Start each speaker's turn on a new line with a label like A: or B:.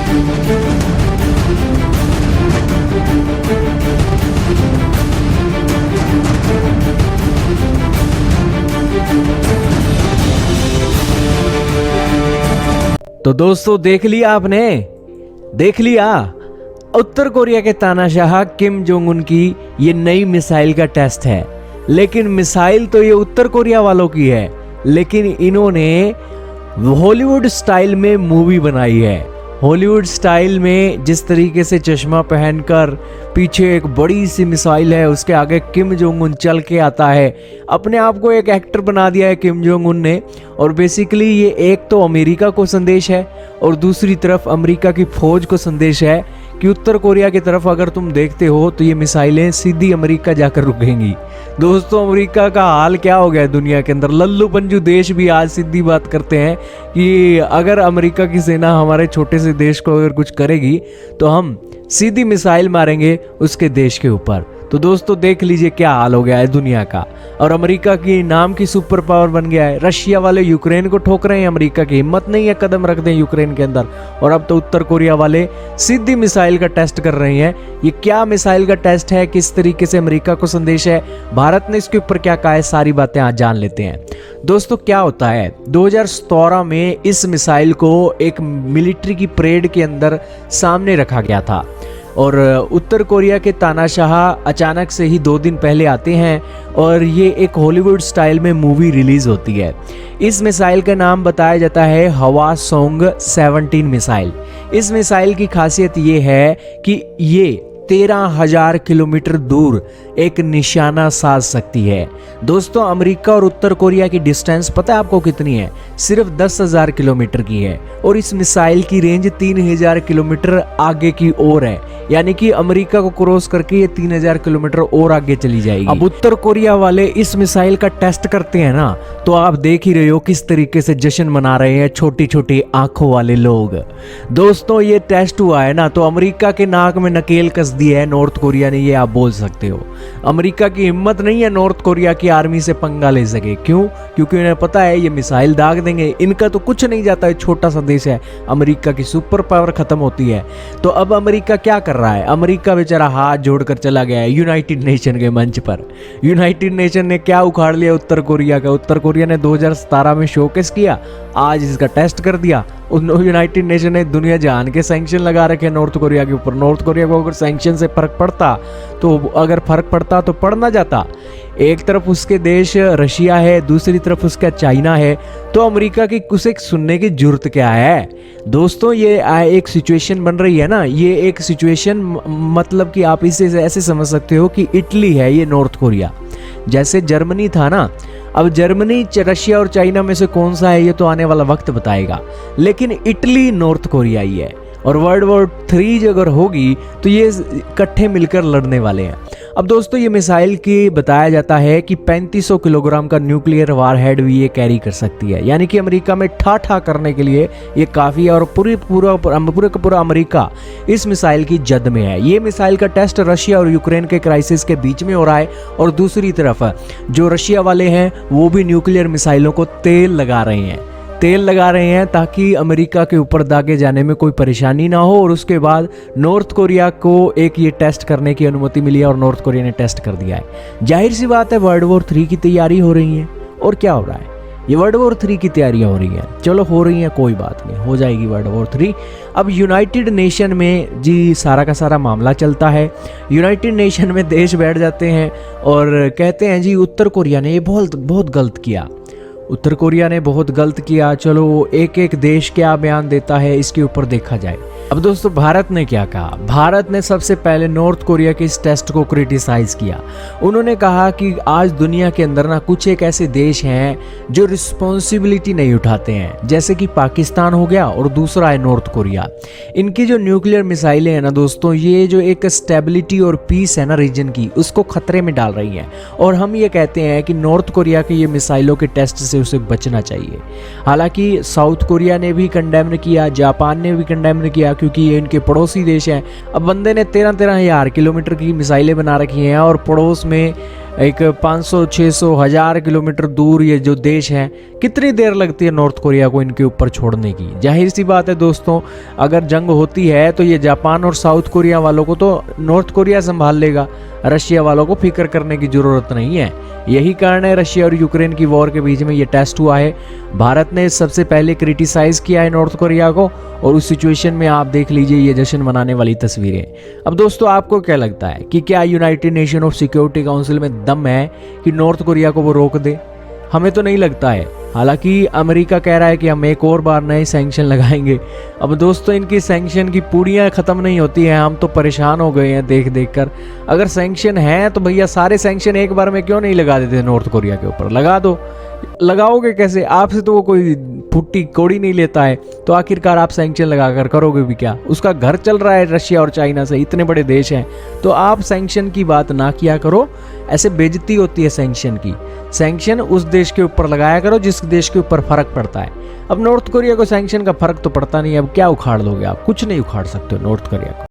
A: तो दोस्तों देख लिया आपने, देख लिया उत्तर कोरिया के तानाशाह किम जोंग उन की ये नई मिसाइल का टेस्ट है। लेकिन मिसाइल तो ये उत्तर कोरिया वालों की है, लेकिन इन्होंने हॉलीवुड स्टाइल में मूवी बनाई है। हॉलीवुड स्टाइल में जिस तरीके से चश्मा पहनकर पीछे एक बड़ी सी मिसाइल है, उसके आगे किम जोंग उन चल के आता है। अपने आप को एक एक्टर बना दिया है किम जोंग उन ने। और बेसिकली ये एक तो अमेरिका को संदेश है और दूसरी तरफ अमेरिका की फौज को संदेश है कि उत्तर कोरिया की तरफ अगर तुम देखते हो तो ये मिसाइलें सीधी अमेरिका जाकर रुकेंगी। दोस्तों अमेरिका का हाल क्या हो गया है दुनिया के अंदर। लल्लू पंजू देश भी आज सीधी बात करते हैं कि अगर अमेरिका की सेना हमारे छोटे से देश को अगर कुछ करेगी तो हम सीधी मिसाइल मारेंगे उसके देश के ऊपर। तो दोस्तों देख लीजिए क्या हाल हो गया है दुनिया का। और अमेरिका की नाम की सुपर पावर बन गया है। रशिया वाले यूक्रेन को ठोक रहे हैं, अमेरिका की हिम्मत नहीं है कदम रख दें यूक्रेन के अंदर। और अब तो उत्तर कोरिया वाले सीधी मिसाइल का टेस्ट कर रहे हैं। ये क्या मिसाइल का टेस्ट है, किस तरीके से अमेरिका को संदेश है, भारत ने इसके ऊपर क्या कहा है, सारी बातें आज जान लेते हैं। दोस्तों क्या होता है, 2017 में इस मिसाइल को एक मिलिट्री की परेड के अंदर सामने रखा गया था। और उत्तर कोरिया के तानाशाह अचानक से ही 2 दिन पहले आते हैं और ये एक हॉलीवुड स्टाइल में मूवी रिलीज होती है। इस मिसाइल का नाम बताया जाता है हवासोंग 17 मिसाइल। इस मिसाइल की खासियत ये है कि ये 13,000 किलोमीटर दूर एक निशाना साध सकती है। दोस्तों अमेरिका और उत्तर कोरिया की डिस्टेंस पता है आपको कितनी है? सिर्फ 10,000 किलोमीटर की है। और इस मिसाइल की रेंज 3,000 किलोमीटर आगे की ओर है, यानी कि अमेरिका को क्रॉस करके ये 3,000 किलोमीटर और आगे चली जाएगी। अब उत्तर कोरिया वाले इस मिसाइल का टेस्ट करते हैं ना, तो आप देख ही रहे हो किस तरीके से जश्न मना रहे हैं छोटी छोटी आंखों वाले लोग। दोस्तों ये टेस्ट हुआ है ना, तो अमेरिका के नाक में नकेल कस दी है नॉर्थ कोरिया ने, ये आप बोल सकते हो। अमेरिका की हिम्मत नहीं है नॉर्थ कोरिया की आर्मी से पंगा ले सके। क्यों? क्योंकि उन्हें पता है ये मिसाइल दाग देंगे, इनका तो कुछ नहीं जाता है, छोटा सा देश है। अमेरिका की सुपर पावर खत्म होती है। तो अब अमेरिका क्या कर रहा है? अमेरिका बेचारा हाथ जोड़कर चला गया है यूनाइटेड नेशन के मंच पर। यूनाइटेड नेशन ने क्या उखाड़ लिया उत्तर कोरिया का? उत्तर कोरिया ने 2017 में शोकेस किया, आज इसका टेस्ट कर दिया। यूनाइटेड नेशन ने दुनिया जहान के सैंक्शन लगा रखे नॉर्थ कोरिया के ऊपर। नॉर्थ कोरिया को अगर सैंक्शन से फर्क पड़ता तो अगर फर्क पड़ता तो पड़ना जाता। एक तरफ उसके देश रशिया है, दूसरी तरफ उसका चाइना है, तो अमेरिका की उसे सुनने की जरूरत क्या है? दोस्तों ये एक सिचुएशन बन रही है ना, ये एक सिचुएशन मतलब कि आप इसे ऐसे समझ सकते हो कि इटली है ये नॉर्थ कोरिया, जैसे जर्मनी था ना। अब जर्मनी रशिया और चाइना में से कौन सा है ये तो आने वाला वक्त बताएगा, लेकिन इटली नॉर्थ कोरिया ही है। और वर्ल्ड वॉर 3 अगर होगी तो ये इकट्ठे मिलकर लड़ने वाले हैं। अब दोस्तों ये मिसाइल की बताया जाता है कि 3500 किलोग्राम का न्यूक्लियर वारहेड भी ये कैरी कर सकती है, यानी कि अमेरिका में ठा करने के लिए ये काफ़ी है। और पूरा अमेरिका इस मिसाइल की जद में है। ये मिसाइल का टेस्ट रशिया और यूक्रेन के क्राइसिस के बीच में हो रहा है। और दूसरी तरफ जो रशिया वाले हैं वो भी न्यूक्लियर मिसाइलों को तेल लगा रहे हैं ताकि अमेरिका के ऊपर दागे जाने में कोई परेशानी ना हो। और उसके बाद नॉर्थ कोरिया को एक ये टेस्ट करने की अनुमति मिली है और नॉर्थ कोरिया ने टेस्ट कर दिया है। जाहिर सी बात है वर्ल्ड वॉर 3 की तैयारी हो रही है। और क्या हो रहा है? ये वर्ल्ड वॉर 3 की तैयारियां हो रही हैं। चलो हो रही हैं, कोई बात नहीं, हो जाएगी वर्ल्ड वॉर 3। अब यूनाइटेड नेशन में जी सारा का सारा मामला चलता है। यूनाइटेड नेशन में देश बैठ जाते हैं और कहते हैं जी उत्तर कोरिया ने ये बहुत गलत किया, उत्तर कोरिया ने बहुत गलत किया। चलो एक एक देश क्या बयान देता है इसके ऊपर देखा जाए। अब दोस्तों भारत ने क्या कहा? भारत ने सबसे पहले नॉर्थ कोरिया के इस टेस्ट को क्रिटिसाइज किया। उन्होंने कहा कि आज दुनिया के अंदर ना कुछ एक ऐसे देश हैं जो रिस्पॉन्सिबिलिटी नहीं उठाते हैं, जैसे कि पाकिस्तान हो गया और दूसरा है नॉर्थ कोरिया। इनकी जो न्यूक्लियर मिसाइलें हैं ना दोस्तों, ये जो एक स्टेबिलिटी और पीस है ना रीजन की, उसको खतरे में डाल रही हैं। और हम ये कहते हैं कि नॉर्थ कोरिया के ये मिसाइलों के टेस्ट से उसे बचना चाहिए। हालांकि साउथ कोरिया ने भी कंडेम किया, जापान ने भी कंडेम किया, क्योंकि ये इनके पड़ोसी देश हैं। अब बंदे ने 13,000 किलोमीटर की मिसाइलें बना रखी हैं और पड़ोस में एक 500, 600, 1000 किलोमीटर दूर ये जो देश है, कितनी देर लगती है नॉर्थ कोरिया को इनके ऊपर छोड़ने की। जाहिर सी बात है दोस्तों, अगर जंग होती है तो ये जापान और साउथ कोरिया वालों को तो नॉर्थ कोरिया संभाल लेगा, रशिया वालों को फिक्र करने की ज़रूरत नहीं है। यही कारण है रशिया और यूक्रेन की वॉर के बीच में ये टेस्ट हुआ है। भारत ने सबसे पहले क्रिटिसाइज़ किया है नॉर्थ कोरिया को, और उस सिचुएशन में आप देख लीजिए ये जश्न मनाने वाली तस्वीरें। अब दोस्तों आपको क्या लगता है कि क्या United nation of security council में दम है कि नॉर्थ कोरिया को वो रोक दे? हमें तो नहीं लगता है। हालांकि अमेरिका कह रहा है कि हम एक और बार नए सैंक्शन लगाएंगे। अब दोस्तों इनकी सैंक्शन की पूड़ियाँ ख़त्म नहीं होती हैं, हम तो परेशान हो गए हैं देख देख कर। अगर सैंक्शन है तो भैया सारे सैंक्शन एक बार में क्यों नहीं लगा देते नॉर्थ कोरिया के ऊपर? लगा दो। लगाओगे कैसे? आपसे तो वो कोई फुट्टी कौड़ी नहीं लेता है, तो आखिरकार आप सैंक्शन लगाकर करोगे भी क्या? उसका घर चल रहा है रशिया और चाइना से, इतने बड़े देश हैं, तो आप सैंक्शन की बात ना किया करो। ऐसे बेइज्जती होती है सैंक्शन की। सैंक्शन उस देश के ऊपर लगाया करो जिस देश के ऊपर फर्क पड़ता है। अब नॉर्थ कोरिया को सैंक्शन का फर्क तो पड़ता नहीं है, अब क्या उखाड़ लोगे आप? कुछ नहीं उखाड़ सकते हो नॉर्थ कोरिया को।